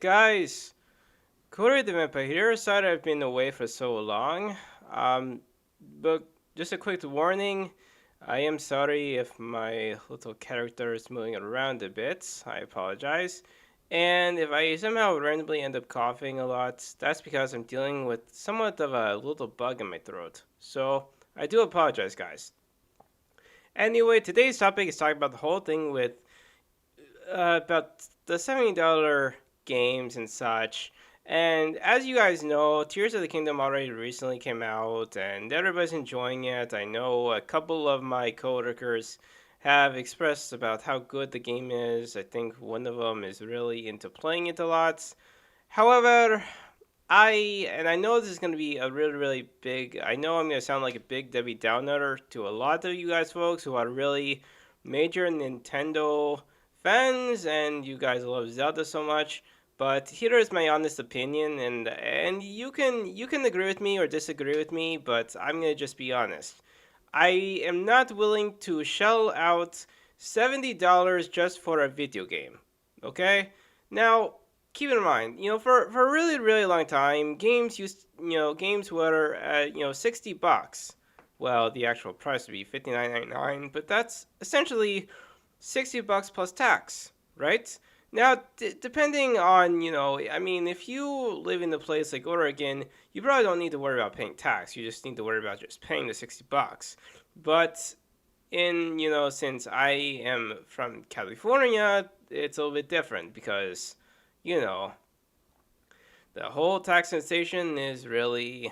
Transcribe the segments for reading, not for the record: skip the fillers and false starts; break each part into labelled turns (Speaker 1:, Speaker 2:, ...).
Speaker 1: guys? Corey the Vampire here. Sorry I've been away for so long. Um, but just a quick warning. I am sorry if my little character is moving around a bit. I apologize. And if I somehow randomly end up coughing a lot, that's because I'm dealing with somewhat of a little bug in my throat. So I do apologize, guys. Anyway, today's topic is talking about the whole thing with about the $70 games and such. And as you guys know, Tears of the Kingdom already recently came out, and everybody's enjoying it. I know a couple of my coworkers have expressed about how good the game is. I think one of them is really into playing it a lot. However, I know this is going to be a really big. I know I'm going to sound like a big Debbie Downer to a lot of you guys folks who are really major Nintendo fans and you guys love Zelda so much. But here is my honest opinion, and you can agree with me or disagree with me, but I'm gonna just be honest. I am not willing to shell out $70 just for a video game. Okay? Now, keep in mind, for a really long time, games were $60. Well, the actual price would be 59.99, but that's essentially $60 plus tax, right? Now, depending on, I mean, if you live in a place like Oregon, you probably don't need to worry about paying tax. You just need to worry about just paying the $60. But since I am from California, it's a little bit different because, you know, the whole tax sensation is really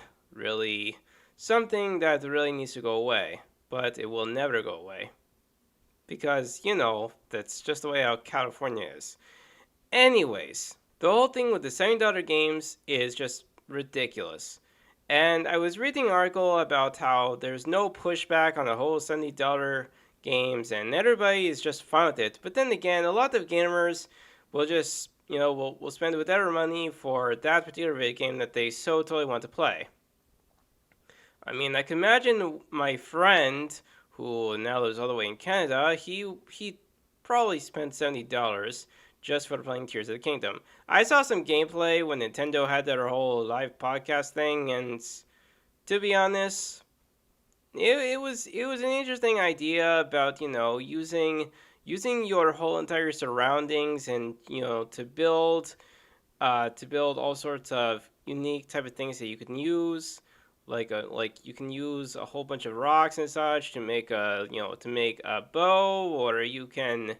Speaker 1: something that really needs to go away. But it will never go away because, that's just the way how California is. Anyways, the whole thing with the $70 games is just ridiculous. And I was reading an article about how there's no pushback on the whole $70 games and everybody is just fine with it. But then again, a lot of gamers will just, will spend whatever money for that particular video game that they so totally want to play. I mean, I can imagine my friend who now lives all the way in Canada, he probably spent $70 just for playing Tears of the Kingdom. I saw some gameplay when Nintendo had their whole live podcast thing, and to be honest, it was an interesting idea about using your whole entire surroundings and to build all sorts of unique type of things that you can use. Like you can use a whole bunch of rocks and such to make a bow, or you can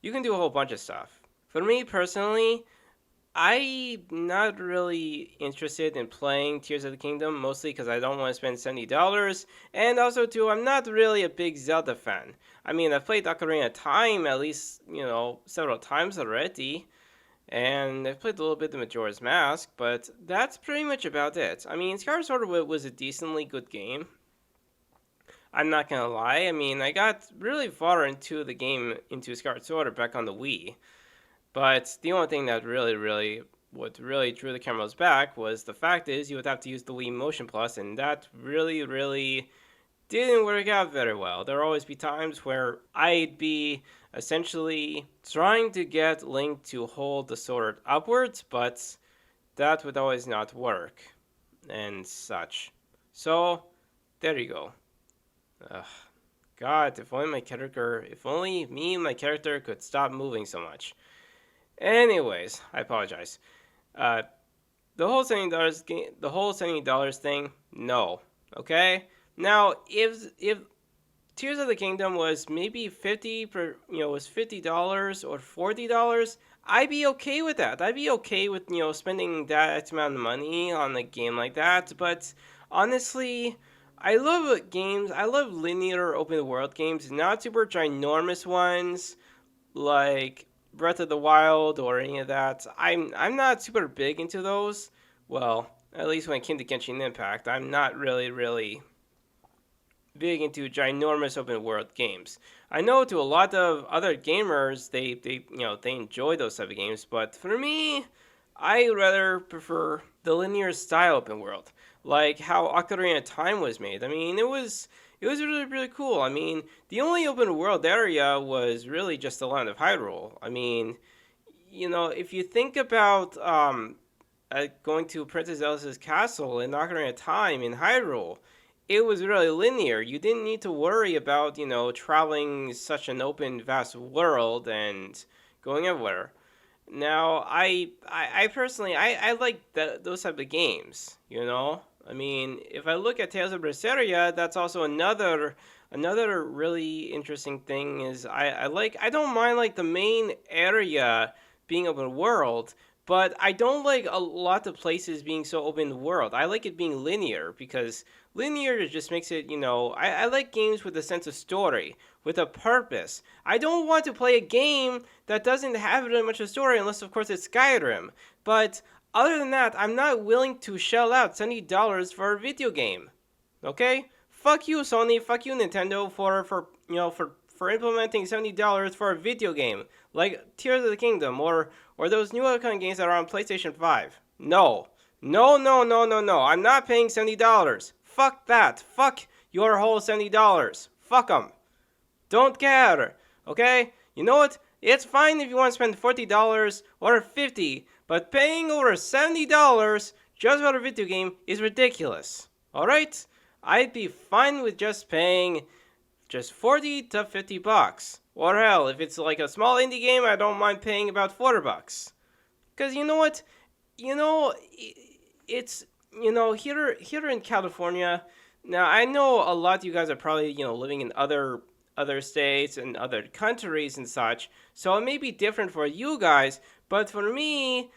Speaker 1: do a whole bunch of stuff. For me personally, I'm not really interested in playing Tears of the Kingdom, mostly because I don't want to spend $70, and also too, I'm not really a big Zelda fan. I mean, I've played Ocarina of Time at least, several times already, and I've played a little bit of Majora's Mask, but that's pretty much about it. I mean, Skyward Sword was a decently good game. I'm not gonna lie. I mean, I got really far into Skyward Sword back on the Wii. But the only thing that what really drew the cameras back was the fact is you would have to use the Wii Motion Plus, and that really didn't work out very well. There would always be times where I'd be essentially trying to get Link to hold the sword upwards, but that would always not work, and such. So, there you go. Ugh. God, if only me and my character could stop moving so much. Anyways, I apologize. Uh, the whole $70 thing, no. Okay. Now, if Tears of the Kingdom was maybe was $50 or $40, I'd be okay with that. I'd be okay with spending that amount of money on a game like that. But honestly, I love games. I love linear open world games, not super ginormous ones like Breath of the Wild or any of that. I'm not super big into those. Well, at least when it came to Genshin Impact, I'm not really big into ginormous open world games. I know to a lot of other gamers, they enjoy those type of games, but for me, I rather prefer the linear style open world, like how Ocarina of Time was made. I mean, it was really cool. I mean, the only open world area was really just the land of Hyrule. I mean, if you think about going to Princess Alice's castle in Ocarina of Time in Hyrule, it was really linear. You didn't need to worry about, traveling such an open, vast world and going everywhere. Now, I personally, I like those type of games. I mean, if I look at Tales of Berseria, that's also another really interesting thing. Is I don't mind like the main area being open world, but I don't like a lot of places being so open world. I like it being linear because linear just makes it, I like games with a sense of story, with a purpose. I don't want to play a game that doesn't have really much of a story unless, of course, it's Skyrim. But other than that, I'm not willing to shell out $70 for a video game. Okay? Fuck you, Sony. Fuck you, Nintendo, for implementing $70 for a video game like Tears of the Kingdom or those new kind of games that are on PlayStation 5. No. No, no, no, no, no. I'm not paying $70. Fuck that. Fuck your whole $70. Fuck them. Don't care. Okay? You know what? It's fine if you want to spend $40 or $50, but paying over $70 just for a video game is ridiculous. Alright? I'd be fine with just paying just 40 to 50 bucks. Or hell, if it's like a small indie game, I don't mind paying about 40 bucks. Cuz you know what? It's here in California. Now, I know a lot of you guys are probably, living in other states and other countries and such. So it may be different for you guys, but for me,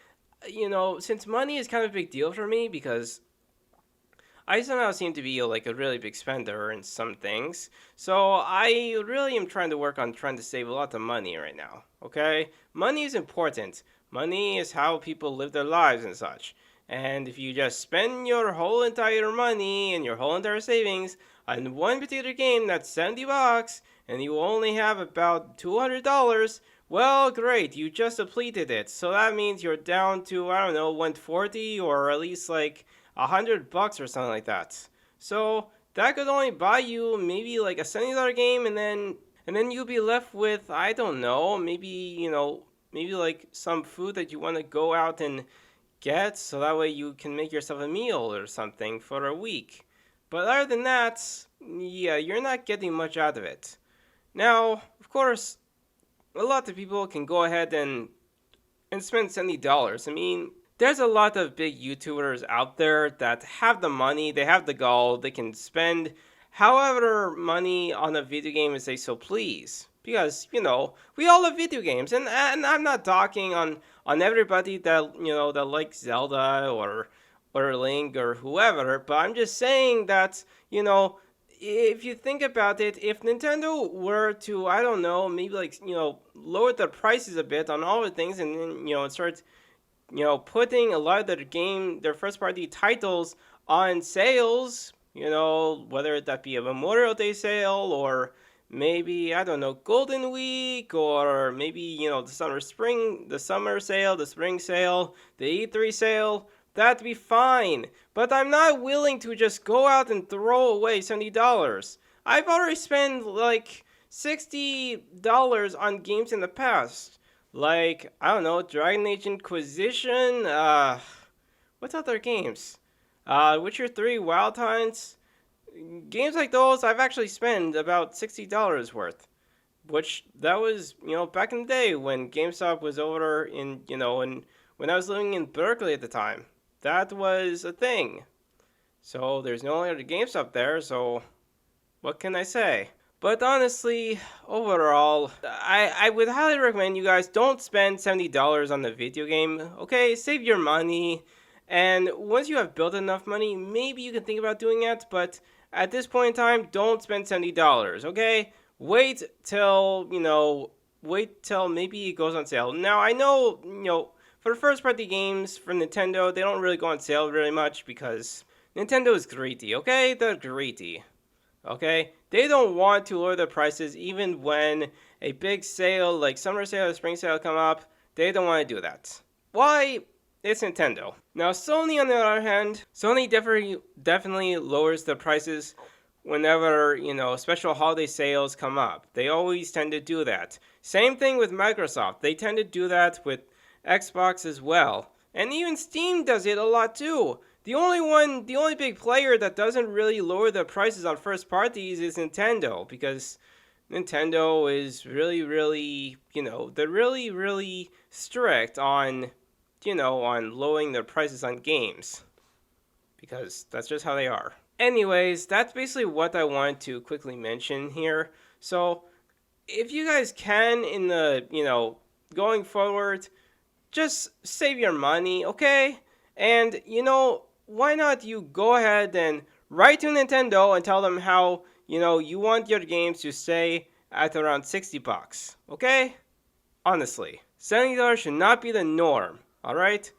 Speaker 1: since money is kind of a big deal for me because I somehow seem to be like a really big spender in some things. So I really am trying to work on trying to save a lot of money right now. Okay? Money is important. Money is how people live their lives and such. And if you just spend your whole entire money and your whole entire savings on one particular game that's 70 bucks and you only have about $200, well, great, you just depleted it. So that means you're down to, I don't know, 140 or at least like $100 or something like that. So that could only buy you maybe like a $70 game, and then you'll be left with, I don't know, maybe like some food that you want to go out and get, so that way you can make yourself a meal or something for a week. But other than that, yeah, you're not getting much out of it. Now, of course, a lot of people can go ahead and spend $70. I mean, there's a lot of big YouTubers out there that have the money, they have the gall, they can spend however money on a video game as they so please. Because, we all love video games, and I'm not talking on everybody that, that likes Zelda or Link or whoever, but I'm just saying that, if you think about it, if Nintendo were to, I don't know, maybe like, lower the prices a bit on all the things and then, start, putting a lot of their first party titles on sales, whether that be a Memorial Day sale or maybe, I don't know, Golden Week or maybe, the summer sale, the spring sale, the E3 sale, that'd be fine. But I'm not willing to just go out and throw away $70. I've already spent like $60 on games in the past. Like, I don't know, Dragon Age Inquisition, what other games? Witcher 3, Wild Times. Games like those, I've actually spent about $60 worth. Which, that was, back in the day when GameStop was over in, and when I was living in Berkeley at the time. That was a thing. So, there's no longer GameStop there, so what can I say? But honestly, overall, I would highly recommend you guys don't spend $70 on the video game. Okay, save your money. And once you have built enough money, maybe you can think about doing it. But at this point in time, don't spend $70, okay? Wait till maybe it goes on sale. Now, I know, for first party games from Nintendo, they don't really go on sale very much because Nintendo is greedy, okay? They're greedy. Okay? They don't want to lower the prices even when a big sale like summer sale or spring sale come up. They don't want to do that. Why? It's Nintendo. Now Sony on the other hand, Sony definitely lowers the prices whenever, special holiday sales come up. They always tend to do that. Same thing with Microsoft. They tend to do that with Xbox as well. And even Steam does it a lot too. The only big player that doesn't really lower the prices on first parties is Nintendo, because Nintendo is really, they're really strict on, on lowering their prices on games, because that's just how they are. Anyways, that's basically what I wanted to quickly mention here. So, if you guys can, in the, going forward, just save your money, okay? And, why not you go ahead and write to Nintendo and tell them how, you want your games to stay at around 60 bucks, okay? Honestly, $70 should not be the norm, alright?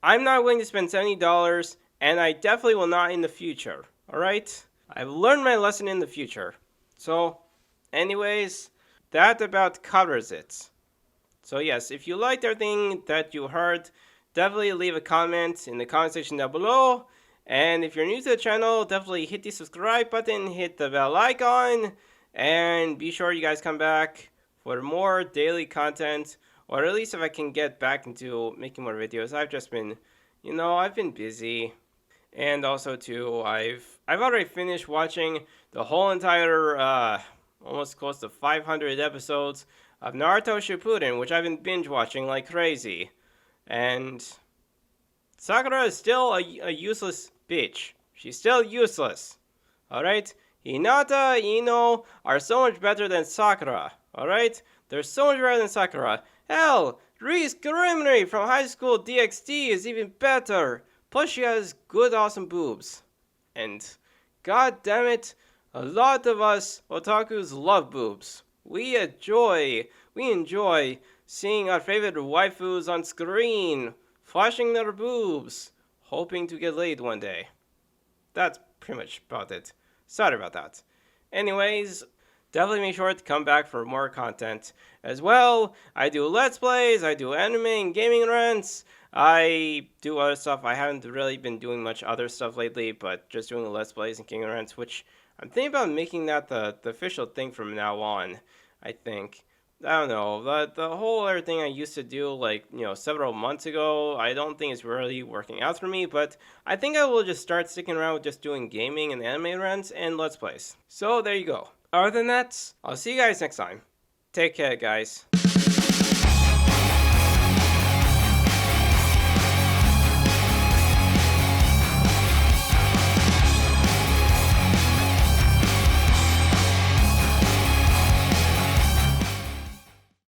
Speaker 1: I'm not willing to spend $70, and I definitely will not in the future, alright? I've learned my lesson in the future. So, anyways, that about covers it. So yes, if you liked everything that you heard, definitely leave a comment in the comment section down below. And if you're new to the channel, definitely hit the subscribe button, hit the bell icon, and be sure you guys come back for more daily content, or at least if I can get back into making more videos. I've just been, I've been busy. And also too, I've already finished watching the whole entire, almost close to 500 episodes of Naruto Shippuden, which I've been binge watching like crazy. And Sakura is still a useless bitch. She's still useless. Alright? Hinata, Ino are so much better than Sakura. Alright? They're so much better than Sakura. Hell, Ri's Kurimori from High School DxD is even better. Plus she has good awesome boobs. And god damn it, a lot of us otakus love boobs. We enjoy seeing our favorite waifus on screen, flashing their boobs, hoping to get laid one day. That's pretty much about it. Sorry about that. Anyways, definitely make sure to come back for more content. As well, I do Let's Plays, I do anime and gaming rants, I do other stuff. I haven't really been doing much other stuff lately, but just doing the Let's Plays and gaming rants, which I'm thinking about making that the official thing from now on, I think. I don't know, the whole other thing I used to do, like, several months ago, I don't think it's really working out for me, but I think I will just start sticking around with just doing gaming and anime rants and Let's Plays. So there you go. Other than that, I'll see you guys next time. Take care, guys.